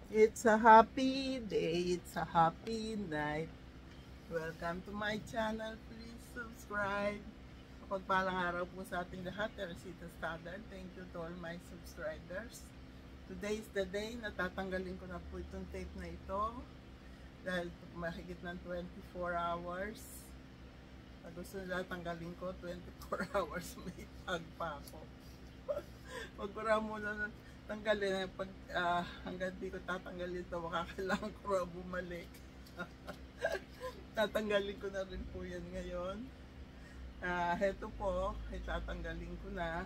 It's a happy day, it's a happy night. Welcome to my channel. Please subscribe. Mapagpalang araw po sa ating lahat. Teresita Standard. Thank you to all my subscribers. Today is the day na tatanggalin ko na po itong tape na ito. Dahil mahigit ng 24 hours. Pag gusto nila tanggalin ko, 24 hours may tag pa ako. Wag ko raw muna tanggalin. Pag hanggang di ko tatanggalin ito, makakailangan ko raw bumalik. Tatanggalin ko na rin po yan ngayon. Heto po, tatanggalin ko na.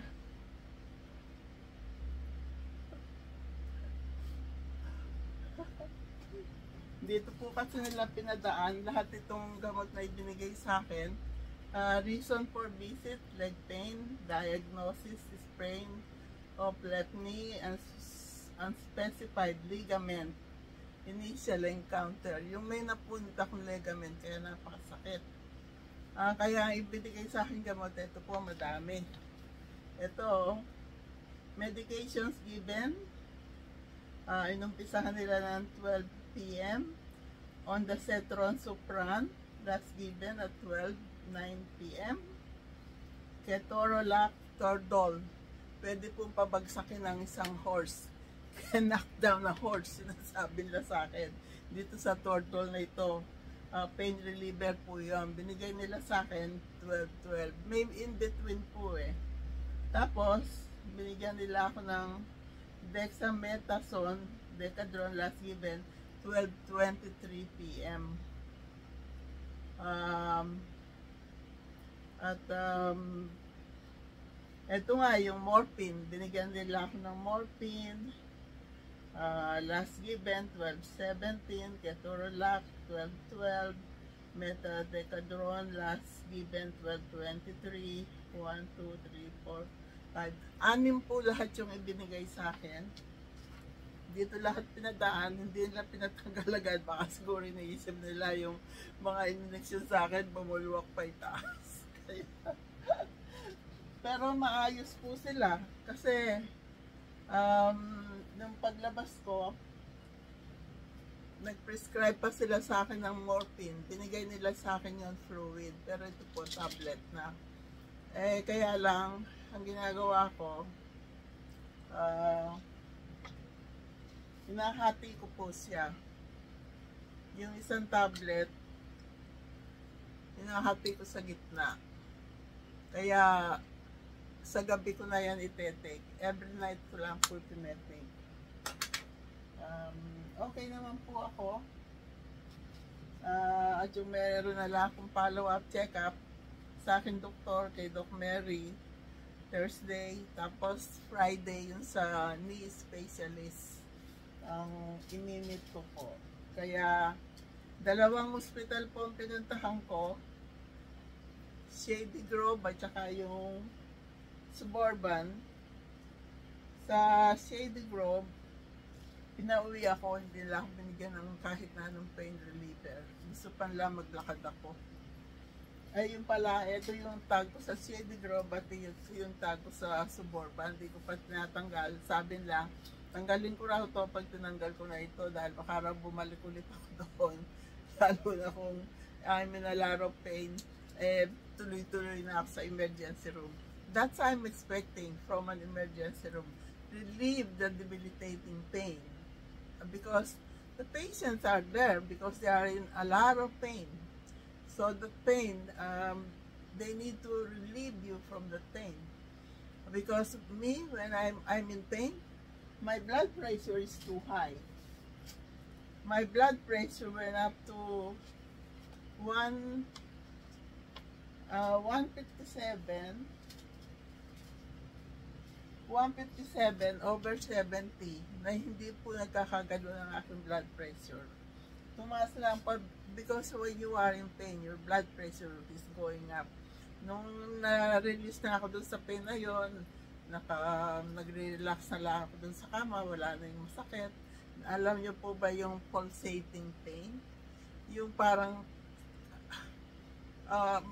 Dito po kasi nila pinadaan lahat itong gamot na ibinigay sa akin. Reason for visit, leg pain, diagnosis, sprain of left knee, and unspecified ligament. Initial encounter. Yung may napunit akong ligament, kaya napakasakit. Kaya ibinigay sa akin gamot, ito po madami. Ito, medications given. Inumpisahan nila ng 12 p.m. on the Cetron Supran, that's given at 9 p.m. Ketorolac Tordol, pwede pong pabagsakin ng isang horse. Knock down na horse, sinasabi nila sa akin. Dito sa Tordol na ito, pain reliever po yun. Binigay nila sa akin 12-12. May in between po eh. Tapos, binigyan nila ako ng dexamethasone, Decadron last given 12:23 p.m. Ito nga yung morphine, binigyan nila ako ng morphine, last given 12:17, Ketorolac 12:12, Metadecadron last given 12:23, 1, 2, 3, 4, 5, 6 po lahat yung ibinigay sa akin. Dito lahat pinadaan, hindi nila pinatanggal agad. Baka siguro iniisip nila yung mga injection sa akin, bumulwak pa itaas. Pero maayos po sila. Kasi, nung paglabas ko, nag-prescribe pa sila sa akin ng morphine. Binigay nila sa akin yung fluid. Pero ito po, tablet na. Kaya lang, ang ginagawa ko, hinahati ko po siya. Yung isang tablet, hinahati ko sa gitna. Kaya, sa gabi ko na yan itetake. Every night ko lang po tinetake. Okay naman po ako. At yung meron na lang akong follow-up check-up sa aking doktor, kay Doc Mary, Thursday. Tapos, Friday, yung sa knee specialist ang ininit ko po. Kaya, dalawang hospital po ang pinuntahan ko. Shady Grove at saka yung Suburban. Sa Shady Grove, pinauwi ako, hindi lang binigyan ng kahit na anong pain reliever. Gusto pa lang maglakad ako. Ay, yung pala, ito yung tag ko sa Shady Grove at yung tag ko sa Suburban. Hindi ko pa tinatanggal. Sabi lang, tanggalin ko raw ito pag tinanggal ko na ito dahil baka raw bumalik ulit ako doon. Lalo na kung I'm in a lot of pain, tuloy-tuloy na ako sa emergency room. That's what I'm expecting from an emergency room. Relieve the debilitating pain. Because the patients are there because they are in a lot of pain. So the pain, they need to relieve you from the pain. Because me, when I'm in pain, my blood pressure is too high. My blood pressure went up to 157 over 70 na hindi po nagkakagano ng aking blood pressure. Tumaas lang pa because when you are in pain, your blood pressure is going up. Nung na-release na ako dun sa pain na yon, nagre-relax na lang ako dun sa kama, wala na yung masakit. Alam niyo po ba yung pulsating pain? Yung parang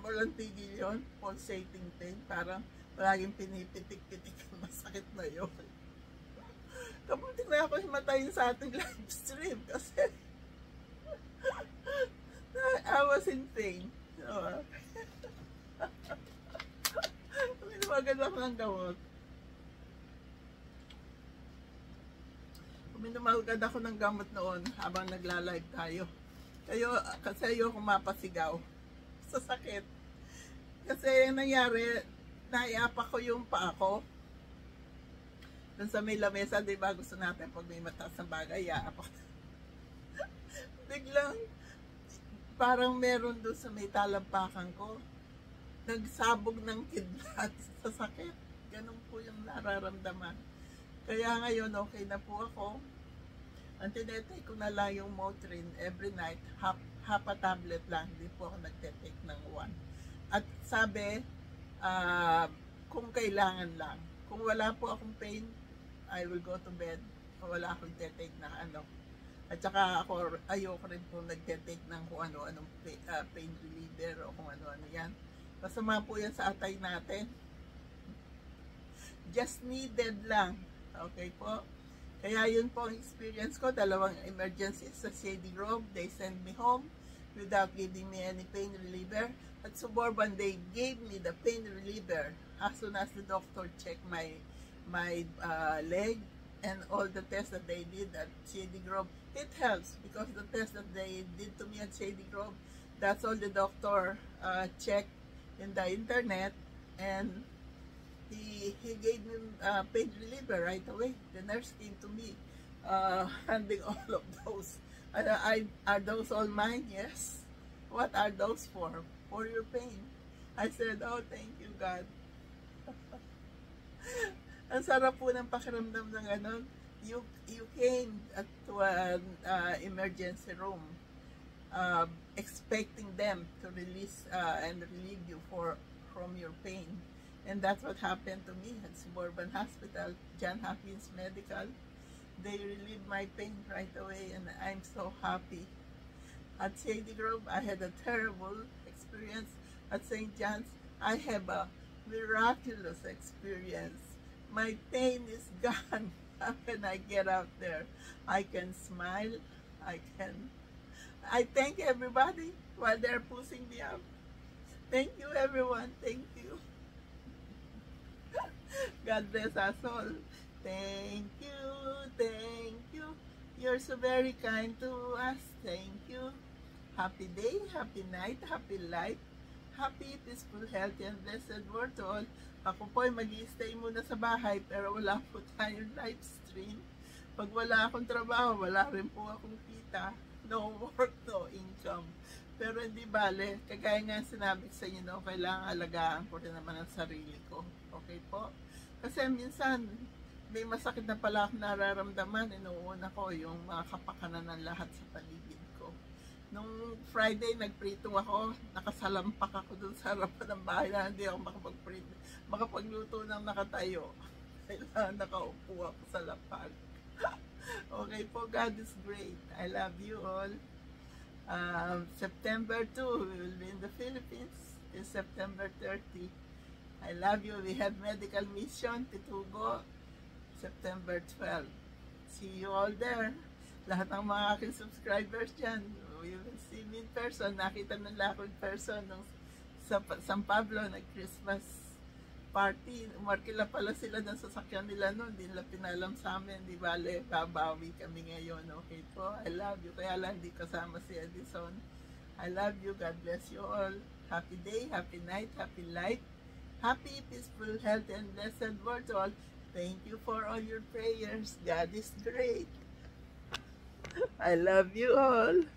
walang tigil yun, pulsating pain, parang palaging pinipitik-pitik, masakit na yun. Kamuntik na ako himatayin sa ating live stream kasi I was in pain. So, uminom ako ng gamot. Uminom ako ng gamot noon habang nagla-live tayo. Kasi ayoko mapasigaw sa sakit. Kasi yung nangyari, naiapa ko yung paa ko. Dun sa may lamesa, di ba gusto natin pag may mataas na bagay, iapa. Biglang, parang meron doon sa may talampakan ko. Nagsabog ng kidlat sa sakit. Ganun po yung nararamdaman. Kaya ngayon, okay na po ako. Ang tinetake ko na lang yung Motrin every night, half a tablet lang. Hindi po ako nagtetake ng 1. At sabi, kung kailangan lang. Kung wala po akong pain, I will go to bed. Kung wala akong tetake na ano. At saka ako, ayoko rin po nagtetake ng kung ano-anong pain reliever o kung ano-ano yan. Masama po yan sa atay natin. Just needed lang. Okay po? Kaya yun po ang experience ko. 2 emergencies sa Shady Grove. They sent me home without giving me any pain reliever. At Suburban, they gave me the pain reliever as soon as the doctor checked my leg and all the tests that they did at Shady Grove. It helps because the test that they did to me at Shady Grove, that's all the doctor checked in the internet, and he gave me pain reliever right away. The nurse came to me handing all of those. Are those all mine? Yes. What are those for? For your pain. I said, oh, thank you, God. Ang sarap po ng pakiramdam ng ganon. You came to an emergency room expecting them to release and relieve you from your pain. And that's what happened to me at Suburban Hospital, Johns Hopkins Medical. They relieved my pain right away, and I'm so happy. At Shady Grove, I had a terrible experience. At St. John's, I have a miraculous experience. My pain is gone. How can I get out there? I can smile. I thank everybody while they're pushing me up. Thank you, everyone. Thank you. God bless us all. Thank you. Thank you. You're so very kind to us. Thank you. Happy day, happy night, happy life, happy, peaceful, healthy, and blessed word to all. Ako po ay mag-i-stay muna sa bahay pero wala po tayong live stream. Pag wala akong trabaho, wala rin po akong kita. No work, no income. Pero hindi bale, kagaya nga sinabi sa inyo, no, kailangan alagaan ko rin naman ang sarili ko. Okay po? Kasi minsan, may masakit na pala akong nararamdaman. Inuuna ko yung mga kapakanan ng lahat sa paligid ko. Nung Friday, nagprito ako, nakasalampak ako dun sa harapan ng bahay na hindi ako makapagluto ng nakatayo. Kailangan nakaupo ako sa lapag. Okay po, God is great. I love you all. September 2, we will be in the Philippines. It's September 30. I love you. We have medical mission, Pitugo, September 12. See you all there. Lahat ng mga aking subscribers dyan, you will see me in person. Nakita nila ako in person nung sa San Pablo, nag-Christmas party. Umarkila pala sila ng sasakyan nila noon. Hindi nila pinalam sa amin. Di bale, babawi kami ngayon. Okay po? I love you. Kaya lang di kasama si Edison. I love you. God bless you all. Happy day, happy night, happy life. Happy, peaceful, healthy, and blessed word to all. Thank you for all your prayers. God is great. I love you all.